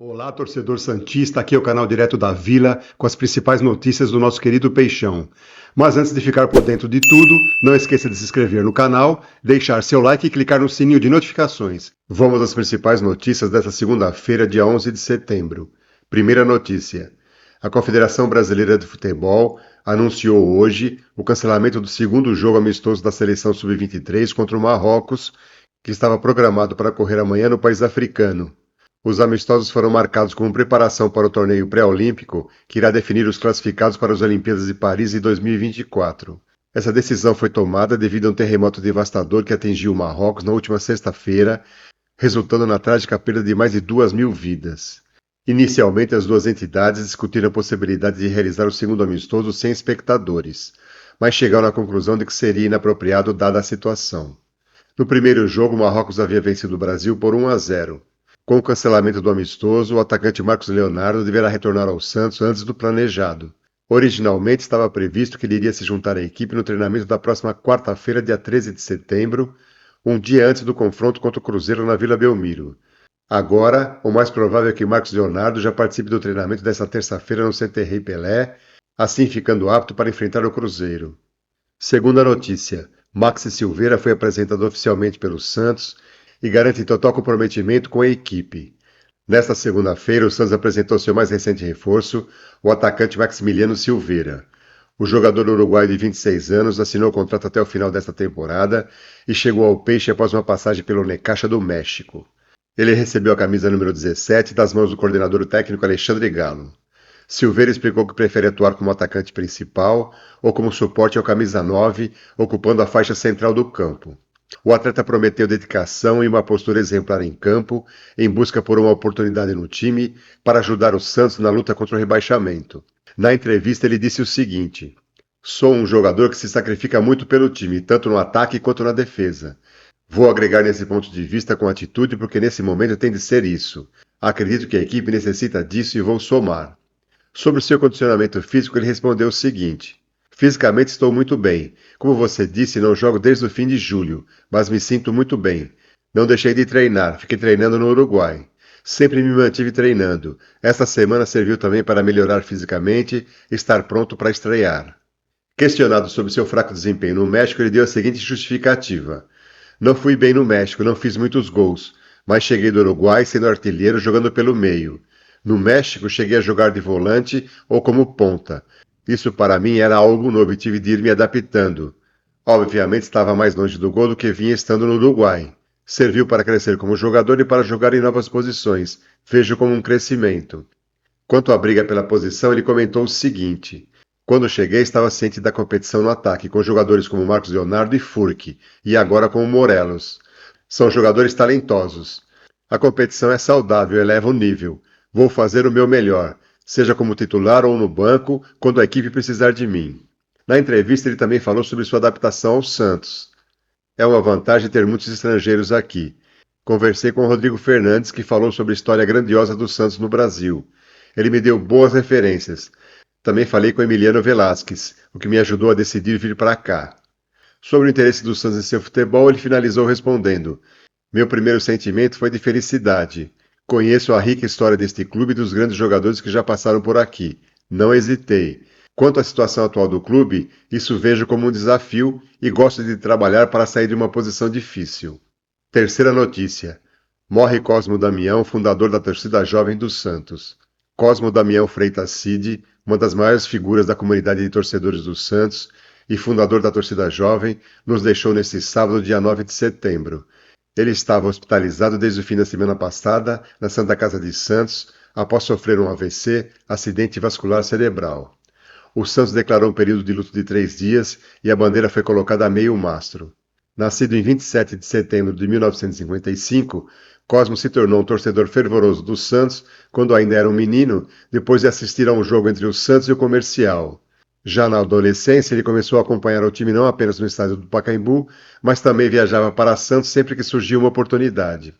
Olá, torcedor santista, aqui é o canal Direto da Vila com as principais notícias do nosso querido Peixão. Mas antes de ficar por dentro de tudo, não esqueça de se inscrever no canal, deixar seu like e clicar no sininho de notificações. Vamos às principais notícias desta segunda-feira, dia 11 de setembro. Primeira notícia. A Confederação Brasileira de Futebol anunciou hoje o cancelamento do segundo jogo amistoso da seleção sub-23 contra o Marrocos, que estava programado para ocorrer amanhã no país africano. Os amistosos foram marcados como preparação para o torneio pré-olímpico, que irá definir os classificados para as Olimpíadas de Paris em 2024. Essa decisão foi tomada devido a um terremoto devastador que atingiu o Marrocos na última sexta-feira, resultando na trágica perda de mais de 2.000 vidas. Inicialmente, as duas entidades discutiram a possibilidade de realizar o segundo amistoso sem espectadores, mas chegaram à conclusão de que seria inapropriado dada a situação. No primeiro jogo, o Marrocos havia vencido o Brasil por 1-0. Com o cancelamento do amistoso, o atacante Marcos Leonardo deverá retornar ao Santos antes do planejado. Originalmente estava previsto que ele iria se juntar à equipe no treinamento da próxima quarta-feira, dia 13 de setembro, um dia antes do confronto contra o Cruzeiro na Vila Belmiro. Agora, o mais provável é que Marcos Leonardo já participe do treinamento desta terça-feira no Center Rei Pelé, assim ficando apto para enfrentar o Cruzeiro. Segunda notícia, Maxi Silveira foi apresentado oficialmente pelo Santos e garante total comprometimento com a equipe. Nesta segunda-feira, o Santos apresentou seu mais recente reforço, o atacante Maximiliano Silveira. O jogador uruguaio de 26 anos assinou o contrato até o final desta temporada e chegou ao Peixe após uma passagem pelo Necaxa do México. Ele recebeu a camisa número 17 das mãos do coordenador técnico Alexandre Galo. Silveira explicou que prefere atuar como atacante principal ou como suporte ao camisa 9, ocupando a faixa central do campo. O atleta prometeu dedicação e uma postura exemplar em campo, em busca por uma oportunidade no time para ajudar o Santos na luta contra o rebaixamento. Na entrevista, ele disse o seguinte: "Sou um jogador que se sacrifica muito pelo time, tanto no ataque quanto na defesa. Vou agregar nesse ponto de vista com atitude porque nesse momento tem de ser isso. Acredito que a equipe necessita disso e vou somar." Sobre o seu condicionamento físico, ele respondeu o seguinte: "Fisicamente estou muito bem. Como você disse, não jogo desde o fim de julho, mas me sinto muito bem. Não deixei de treinar, fiquei treinando no Uruguai. Sempre me mantive treinando. Esta semana serviu também para melhorar fisicamente e estar pronto para estrear." Questionado sobre seu fraco desempenho no México, ele deu a seguinte justificativa: "Não fui bem no México, não fiz muitos gols, mas cheguei do Uruguai sendo artilheiro jogando pelo meio. No México, cheguei a jogar de volante ou como ponta. Isso para mim era algo novo e tive de ir me adaptando. Obviamente estava mais longe do gol do que vinha estando no Uruguai. Serviu para crescer como jogador e para jogar em novas posições. Vejo como um crescimento." Quanto à briga pela posição, ele comentou o seguinte: "Quando cheguei estava ciente da competição no ataque, com jogadores como Marcos Leonardo e Furque, e agora com o Morelos. São jogadores talentosos. A competição é saudável, eleva o nível. Vou fazer o meu melhor, seja como titular ou no banco, quando a equipe precisar de mim." Na entrevista, ele também falou sobre sua adaptação ao Santos. "É uma vantagem ter muitos estrangeiros aqui. Conversei com o Rodrigo Fernandes, que falou sobre a história grandiosa do Santos no Brasil. Ele me deu boas referências. Também falei com Emiliano Velasquez, o que me ajudou a decidir vir para cá." Sobre o interesse do Santos em seu futebol, ele finalizou respondendo: "Meu primeiro sentimento foi de felicidade. Conheço a rica história deste clube e dos grandes jogadores que já passaram por aqui. Não hesitei. Quanto à situação atual do clube, isso vejo como um desafio e gosto de trabalhar para sair de uma posição difícil." Terceira notícia. Morre Cosmo Damião, fundador da torcida jovem do Santos. Cosmo Damião Freitas Cid, uma das maiores figuras da comunidade de torcedores do Santos e fundador da torcida jovem, nos deixou neste sábado, dia 9 de setembro. Ele estava hospitalizado desde o fim da semana passada na Santa Casa de Santos, após sofrer um AVC, acidente vascular cerebral. O Santos declarou um período de luto de 3 dias e a bandeira foi colocada a meio mastro. Nascido em 27 de setembro de 1955, Cosmo se tornou um torcedor fervoroso do Santos quando ainda era um menino, depois de assistir a um jogo entre o Santos e o Comercial. Já na adolescência, ele começou a acompanhar o time não apenas no estádio do Pacaembu, mas também viajava para Santos sempre que surgia uma oportunidade.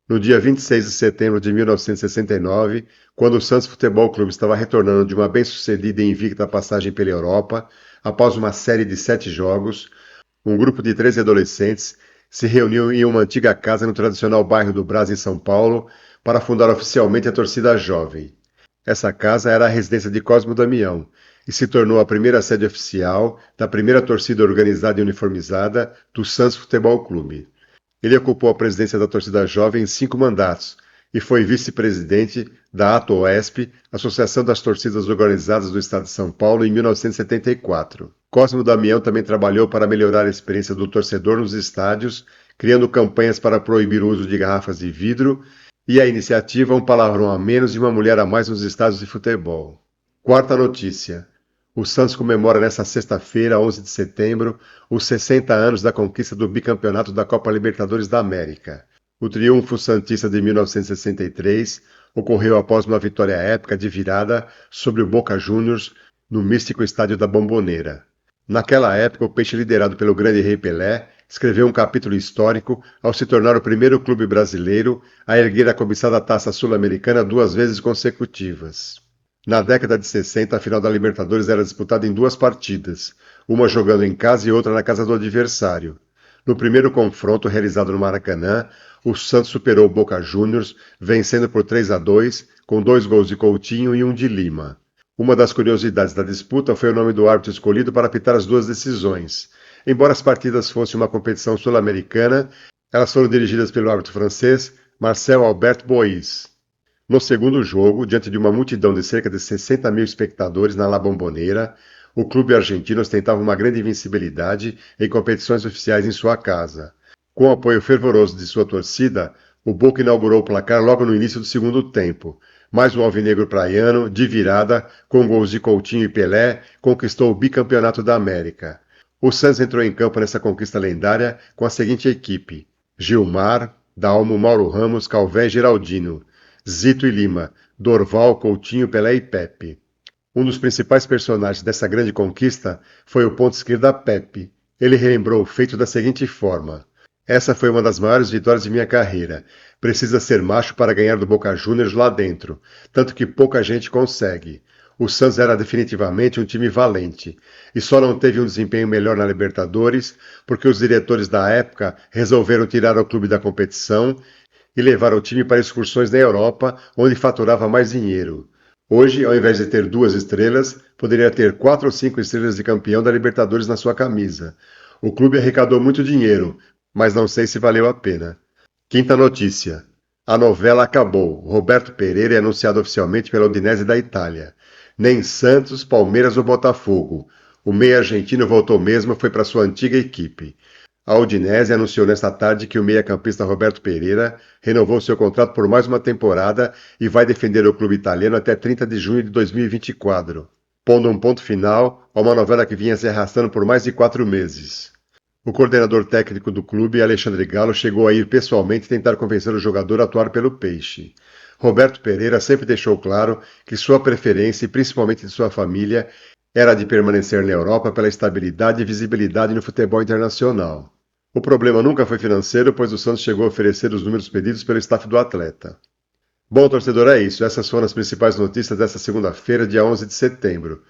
No dia 26 de setembro de 1969, quando o Santos Futebol Clube estava retornando de uma bem-sucedida e invicta passagem pela Europa, após uma série de 7 jogos, um grupo de 13 adolescentes se reuniu em uma antiga casa no tradicional bairro do Brás, em São Paulo, para fundar oficialmente a torcida jovem. Essa casa era a residência de Cosmo Damião e se tornou a primeira sede oficial da primeira torcida organizada e uniformizada do Santos Futebol Clube. Ele ocupou a presidência da torcida jovem em 5 mandatos e foi vice-presidente da ATOESP, Associação das Torcidas Organizadas do Estado de São Paulo, em 1974. Cosmo Damião também trabalhou para melhorar a experiência do torcedor nos estádios, criando campanhas para proibir o uso de garrafas de vidro e a iniciativa Um Palavrão a Menos e Uma Mulher a Mais nos estádios de futebol. Quarta notícia. O Santos comemora nesta sexta-feira, 11 de setembro, os 60 anos da conquista do bicampeonato da Copa Libertadores da América. O triunfo santista de 1963 ocorreu após uma vitória épica de virada sobre o Boca Juniors no místico estádio da Bombonera. Naquela época, o Peixe, liderado pelo grande Rei Pelé, escreveu um capítulo histórico ao se tornar o primeiro clube brasileiro a erguer a cobiçada Taça Sul-Americana 2 vezes consecutivas. Na década de 60, a final da Libertadores era disputada em 2 partidas, uma jogando em casa e outra na casa do adversário. No primeiro confronto, realizado no Maracanã, o Santos superou o Boca Juniors, vencendo por 3-2, com 2 gols de Coutinho e 1 de Lima. Uma das curiosidades da disputa foi o nome do árbitro escolhido para apitar as 2 decisões. Embora as partidas fossem uma competição sul-americana, elas foram dirigidas pelo árbitro francês Marcel Albert Bois. No segundo jogo, diante de uma multidão de cerca de 60 mil espectadores na La Bombonera, o clube argentino ostentava uma grande invencibilidade em competições oficiais em sua casa. Com o apoio fervoroso de sua torcida, o Boca inaugurou o placar logo no início do segundo tempo, mas o alvinegro praiano, de virada, com gols de Coutinho e Pelé, conquistou o bicampeonato da América. O Santos entrou em campo nessa conquista lendária com a seguinte equipe: Gilmar, Dalmo, Mauro Ramos, Calvé e Geraldino, Zito e Lima, Dorval, Coutinho, Pelé e Pepe. Um dos principais personagens dessa grande conquista foi o ponta esquerda Pepe. Ele relembrou o feito da seguinte forma: essa foi uma das maiores vitórias de minha carreira. Precisa ser macho para ganhar do Boca Juniors lá dentro, tanto que pouca gente consegue. O Santos era definitivamente um time valente, e só não teve um desempenho melhor na Libertadores porque os diretores da época resolveram tirar o clube da competição e levar o time para excursões na Europa, onde faturava mais dinheiro. Hoje, ao invés de ter 2 estrelas, poderia ter 4 ou 5 estrelas de campeão da Libertadores na sua camisa. O clube arrecadou muito dinheiro, mas não sei se valeu a pena. Quinta notícia. A novela acabou. Roberto Pereira é anunciado oficialmente pela Udinese da Itália. Nem Santos, Palmeiras ou Botafogo. O meia argentino voltou mesmo e foi para sua antiga equipe. A Udinese anunciou nesta tarde que o meia-campista Roberto Pereira renovou seu contrato por mais uma temporada e vai defender o clube italiano até 30 de junho de 2024, pondo um ponto final a uma novela que vinha se arrastando por mais de 4 meses. O coordenador técnico do clube, Alexandre Galo, chegou a ir pessoalmente tentar convencer o jogador a atuar pelo Peixe. Roberto Pereira sempre deixou claro que sua preferência, e principalmente de sua família, era de permanecer na Europa pela estabilidade e visibilidade no futebol internacional. O problema nunca foi financeiro, pois o Santos chegou a oferecer os números pedidos pelo staff do atleta. Bom, torcedor, é isso. Essas foram as principais notícias desta segunda-feira, dia 11 de setembro.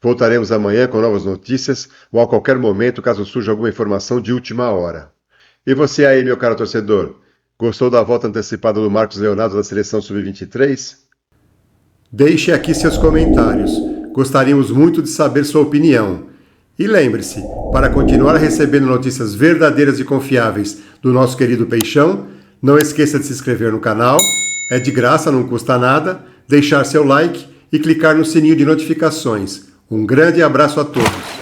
Voltaremos amanhã com novas notícias ou a qualquer momento, caso surja alguma informação de última hora. E você aí, meu caro torcedor, gostou da volta antecipada do Marcos Leonardo da Seleção Sub-23? Deixe aqui seus comentários. Gostaríamos muito de saber sua opinião. E lembre-se, para continuar recebendo notícias verdadeiras e confiáveis do nosso querido Peixão, não esqueça de se inscrever no canal, é de graça, não custa nada, deixar seu like e clicar no sininho de notificações. Um grande abraço a todos!